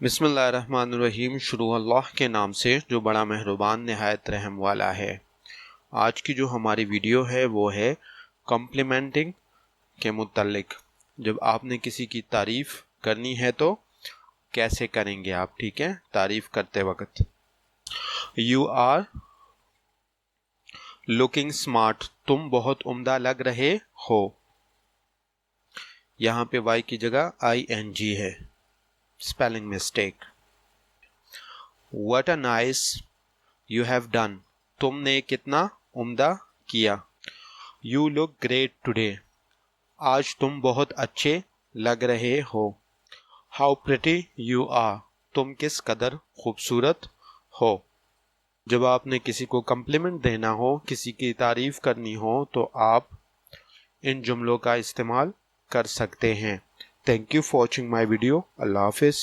बिस्मिल्लाहिर्रहमानिर्रहीम। शुरू अल्लाह के नाम से जो बड़ा मेहरबान नहायत रहम वाला है। आज की जो हमारी वीडियो है वो है कॉम्प्लीमेंटिंग के मुतल्लिक। जब आपने किसी की तारीफ़ करनी है तो कैसे करेंगे आप, ठीक है। तारीफ़ करते वक्त यू आर लुकिंग स्मार्ट, तुम बहुत उम्दा लग रहे हो। यहाँ पे वाई की जगह ING है, spelling mistake. What a nice you have done, तुमने कितना उम्दा किया। You look great today, आज तुम बहुत अच्छे लग रहे हो। How pretty you are, तुम किस कदर खूबसूरत हो। जब आपने किसी को कम्प्लीमेंट देना हो, किसी की तारीफ करनी हो, तो आप इन जुमलों का इस्तेमाल कर सकते हैं। Thank you for watching my video. अल्लाह हाफिज़।